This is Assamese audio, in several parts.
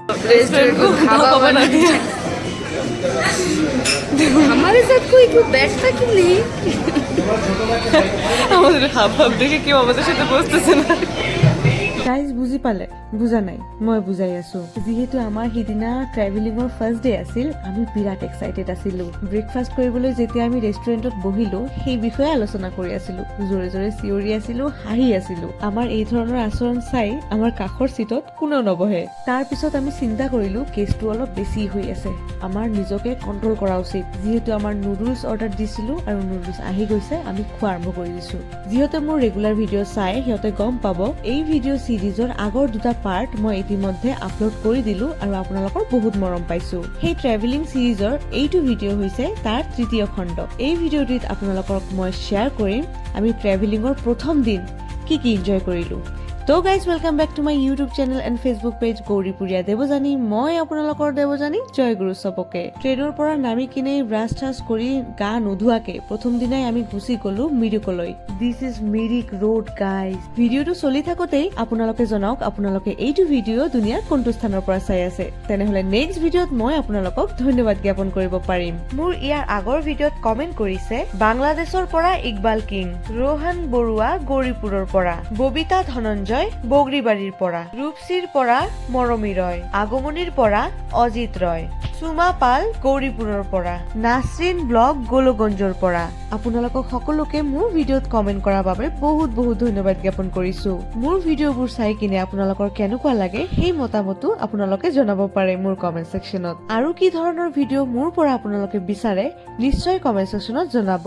रेस्टोरेंट को ढाबा बना दिया। हमारे साथ कोई क्यों बैठता क्यों नहीं? আমাদের হাব ভাব দেখে কেউ আমাদের সাথে বসতেছে না। গাইজ বুজি পালে বুজা নাই মই বুজাই আছো যেহেতু আমাৰ সিদিনা ট্ৰেভেলিঙৰ ফাৰ্ষ্ট ডে আছিল আমি বিৰাট এক্সাইটেড আছিলো ব্ৰেকফাষ্ট কৰিবলৈ যেতিয়া আমি ৰেষ্টুৰেণ্টত বহিলো সেই বিষয়ে আলোচনা কৰি আছিলো জোৰে জোৰে চিঞৰি আছিলো হাঁহি আছিলো আমাৰ এই ধৰণৰ আচৰণ চাই আমাৰ কাষৰ চিটত কোনেও নবহে তাৰ পিছত আমি চিন্তা কৰিলো কেছটো অলপ বেছি হৈ আছে আমাৰ নিজকে কণ্ট্ৰল কৰা উচিত যিহেতু আমাৰ নুডলছ অৰ্ডাৰ দিছিলো আৰু নুডলছ আহি গৈছে আমি খোৱা আৰম্ভ কৰি দিছো যিহেতু মোৰ ৰেগুলাৰ ভিডিঅ' চাই সিহঁতে গম পাব এই ভিডিঅ' সিৰিজৰ আগৰ দুটা পাৰ্ট মই ইতিমধ্যে আপলোড কৰি দিলো আৰু আপোনালোকৰ বহুত মৰম পাইছো সেই ট্ৰেভেলিং সিৰিজৰ এইটো ভিডিঅ' হৈছে তাৰ তৃতীয় খণ্ড এই ভিডিঅ'টিত আপোনালোকক মই শ্বেয়াৰ কৰিম আমি ট্ৰেভেলিঙৰ প্ৰথম দিন কি এনজয় কৰিলো তো guys welcome back to my YouTube channel and Facebook page গৌৰীপুৰীয়া দেৱজানী মই আপোনালোকৰ দেৱজানী জয় গুৰু চবকে ট্ৰেইনৰ পৰা নামি কিনে ব্ৰাছ ঠাছ কৰি গা নোধোৱাকে প্ৰথম দিনাই আমি গুচি গলো মিৰিকলৈ this is Mirik road guys ভিডিঅ'টো চলি থাকোতেই আপোনালোকে জনাওক আপোনালোকে এইটো ভিডিঅ' দুনিয়াৰ কোনটো স্থানৰ পৰা চাই আছে তেনেহলে নেক্সট ভিডিঅ'ত মই আপোনালোকক ধন্যবাদ জ্ঞাপন কৰিব পাৰিম মোৰ ইয়াৰ আগৰ ভিডিঅ'ত কমেন্ট কৰিছে বাংলাদেশৰ পৰা ইকবাল কিং ৰোহন বৰুৱা গৌৰীপুৰৰ পৰা ববিতা ধনঞ্জয় বগৰীবাৰীৰ পৰা ৰূপসীৰ পৰা মৰমী ৰয় আগমনিৰ পৰা অজিত ৰয় সুমা পাল গৌৰীপুৰৰ পৰা নাছৰিন ব্লগ গোলগঞ্জৰ পৰা আপোনালোকক সকলোকে মোৰ ভিডিঅ'ত কমেন্ট কৰাৰ বাবে বহুত বহুত ধন্যবাদ জ্ঞাপন কৰিছো মোৰ ভিডিঅ'বোৰ চাই কিনে আপোনালোকৰ কেনেকুৱা লাগে সেই মতামতো আপোনালোকে জনাব পাৰে মোৰ কমেন্ট সেকশনত আৰু কি ধৰণৰ ভিডিঅ' মোৰ পৰা আপোনালোকে বিচাৰে নিশ্চয় কমেন্ট সেকশনত জনাব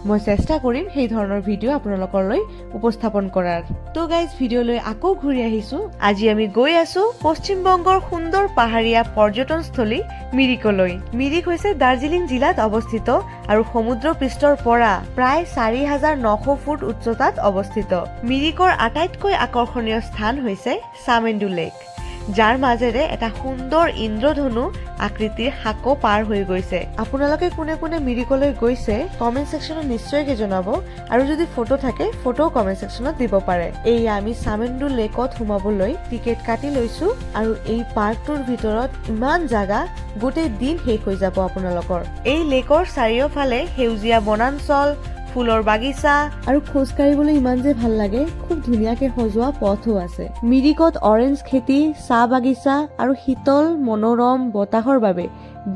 মই চেষ্টা কৰিম সেই ধৰণৰ ভিডিঅ' আপোনালোকলৈ উপস্থাপন কৰাৰ তো গাইজ ভিডিঅ'লৈ আকৌ ঘূৰি আহিছো আজি আমি গৈ আছো পশ্চিম বংগৰ সুন্দৰ পাহাৰীয়া পৰ্যটনস্থলী মিৰিকলৈ মিৰিক হৈছে দাৰ্জিলিং জিলাত অৱস্থিত আৰু সমুদ্ৰ পৃষ্ঠৰ পৰা প্ৰায় ৪,৯০০ ফুট উচ্চতাত অৱস্থিত মিৰিকৰ আটাইতকৈ আকৰ্ষণীয় স্থান হৈছে সামেন্দু লেক যাৰ মাজেৰে এটা সুন্দৰ ইন্দ্ৰধনু আকৃতিৰ হাকো পাৰ হৈ গৈছে আপোনালোকে কোনে কোনে মিৰিকলৈ গৈছে কমেন্ট সেকশনত নিশ্চয়কৈ জনাব আৰু যদি ফটো থাকে ফটো কমেন্ট সেকশনত দিব পাৰে এই আমি সামেন্দু লেকত সোমাবলৈ টিকেট কাটি লৈছো আৰু এই পাৰ্কটোৰ ভিতৰত ইমান জাগা গোটেই দিন শেষ হৈ যাব আপোনালোকৰ এই লেকৰ চাৰিওফালে সেউজীয়া বনাঞ্চল ফুলৰ বাগিচা আৰু খোজ কাঢ়িবলৈ ইমান যে ভাল লাগে খুব ধুনীয়াকে সজোৱা পথো আছে মিৰিকত অৰেঞ্জ খেতি চাহ বাগিচা আৰু শীতল মনোৰম বতাহৰ বাবে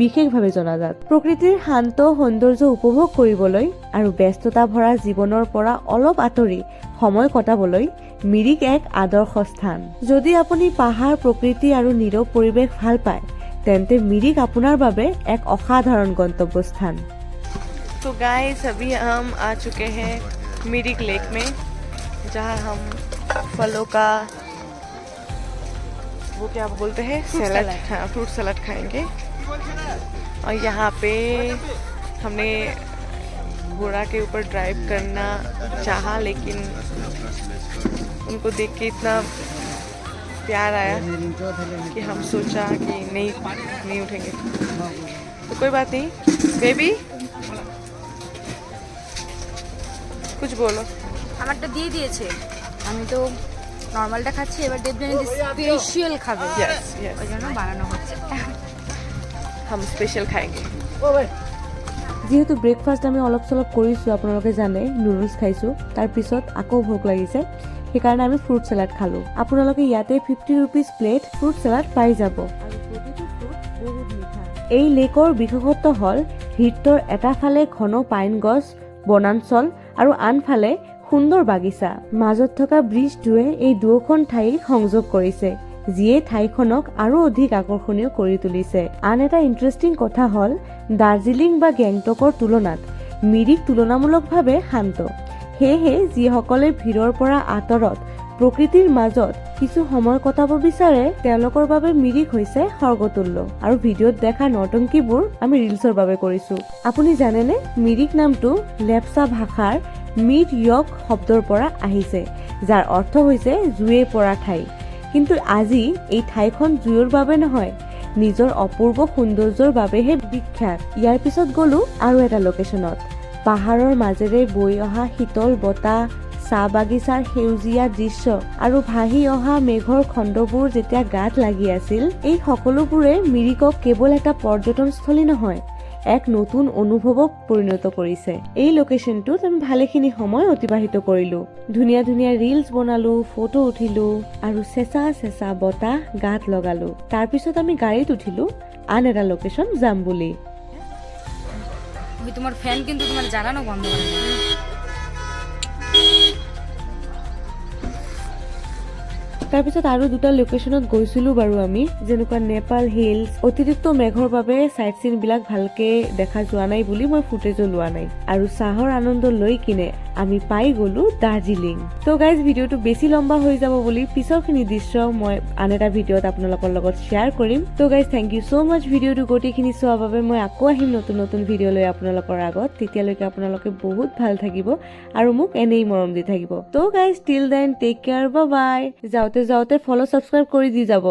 বিশেষভাৱে জনাজাত প্ৰকৃতিৰ শান্ত সৌন্দৰ্য উপভোগ কৰিবলৈ আৰু ব্যস্ততা ভৰা জীৱনৰ পৰা অলপ আঁতৰি সময় কটাবলৈ মিৰিক এক আদৰ্শ স্থান যদি আপুনি পাহাৰ প্ৰকৃতি আৰু নীৰৱ পৰিৱেশ ভাল পায় তেন্তে মিৰিক আপোনাৰ বাবে এক অসাধাৰণ গন্তব্যস্থান तो गाइस अभी हम आ चुके हैं मिरिक लेक में जहाँ हम फलों का वो क्या बोलते हैं सैलड हाँ फ्रूट सैलड खाएंगे और यहाँ पे हमने घोड़ा के ऊपर ड्राइव करना चाहा लेकिन उनको देख के इतना प्यार आया कि हम सोचा कि नहीं उठेंगे तो कोई बात नहीं बेबी कुछ बोलो আমারটা দিয়ে দিয়েছে আমি তো নরমালটা খাচ্ছি এবার দেবজানি স্পেশাল খাবে यस यस ওই জন্য বানানো হচ্ছে हम स्पेशल खाएंगे যিহেতু ব্ৰেকফাষ্ট আমি অলপ চলপ কৰিছো আপোনালোকে জানে নুডলছ খাইছো তাৰ পিছত আকৌ ভোক লাগিছে সেইকাৰণে আমি ফ্ৰুট চালাড খালো আপোনালোকে ইয়াতে 50 रुपीस প্লেট ফ্ৰুট চালাড পাই যাব আৰু প্ৰতিটো ফ্ৰুট বহুত মিঠা এই লেকৰ বিশেষত্ব হ'ল হিটৰ এটা ফালে ঘন পাইন গছ বনাঞ্চল আৰু আনফালে সুন্দৰ বাগিচা মাজত থকা ব্ৰিজটোৱে এই দুয়োখন ঠাইক সংযোগ কৰিছে যিয়ে ঠাইখনক আৰু অধিক আকৰ্ষণীয় কৰি তুলিছে আন এটা ইন্টাৰেষ্টিং কথা হ'ল দাৰ্জিলিং বা গেংটকৰ তুলনাত মিৰিক তুলনামূলকভাৱে শান্ত সেয়েহে যিসকলে ভিৰৰ পৰা আঁতৰত প্ৰকৃতিৰ মাজত কিছু সময় কটাব বিচাৰে তেওঁলোকৰ বাবে মিৰিক হৈছে স্বৰ্গতুল্য আৰু ভিডিঅ'ত দেখা নৰ্তংকীবোৰ আমি ৰিলছৰ বাবে কৰিছো আপুনি জানেনে মিৰিক নামটো লেপচা ভাষাৰ মিট য়ক শব্দৰ পৰা আহিছে যাৰ অৰ্থ হৈছে জুয়ে পৰা ঠাই কিন্তু আজি এই ঠাইখন জুয়ৰ বাবে নহয় নিজৰ অপূৰ্ব সৌন্দৰ্যৰ বাবেহে বিখ্যাত ইয়াৰ পিছত গলো আৰু এটা লোকেশ্যনত পাহাৰৰ মাজেৰে বৈ অহা শীতল বতাহ চাহ বাগিচাৰ সেউজীয়া দৃশ্য আৰু ভাহি অহা মেঘৰ খণ্ডবোৰ যেতিয়া গাত লাগি আছিল, এই সকলোবোৰে মিৰিকক কেৱল এটা পৰ্যটনস্থলী নহয়, এক নতুন অনুভৱক পৰিণত কৰিছে। এই লোকেশ্যনটোত আমি ভালেখিনি সময় অতিবাহিত কৰিলো, ধুনীয়া ধুনীয়া ৰিলছ বনালো, ফটো উঠিলো আৰু চেঁচা চেঁচা বতাহ গাত লগালো। তাৰপিছত আমি গাড়ীত উঠিলো আন এটা লোকেশ্যন যাম বুলি। তোমাৰ ফ্যান কিন্তু তোমাৰ জ্বালানো বন্ধ কৰে না। তাৰপিছত আৰু দুটা লোকেশ্যনত গৈছিলো বাৰু আমি, যেনেকুৱা নেপাল হিলছ। অতিৰিক্ত মেঘৰ বাবে চাইট চিন বিলাক ভালকে দেখা যোৱা নাই বুলি মই ফুটেজো লোৱা নাই। আৰু চাহৰ আনন্দ লৈ কিনে আমি পাই গলো দাৰ্জিলিং। তো গাইজ ভিডিঅ'টো বেছি লম্বা হৈ যাব বুলি পিছৰখিনি দৃশ্য মই আন এটা ভিডিঅ'ত আপোনালোকৰ লগত শ্বেয়াৰ কৰিম। তো গাইজ থেংক ইউ ছ' মাছ ভিডিঅ'টো গোটেইখিনি চোৱাৰ বাবে। মই আকৌ আহিম নতুন নতুন ভিডিঅ' লৈ আপোনালোকৰ আগত। তেতিয়ালৈকে আপোনালোকে বহুত ভাল থাকিব আৰু মোক এনেই মৰম দি থাকিব। তো guys till then take care, bye bye. যাওঁতে যাওঁতে ফলো ছাবস্ক্ৰাইব কৰি দি যাব।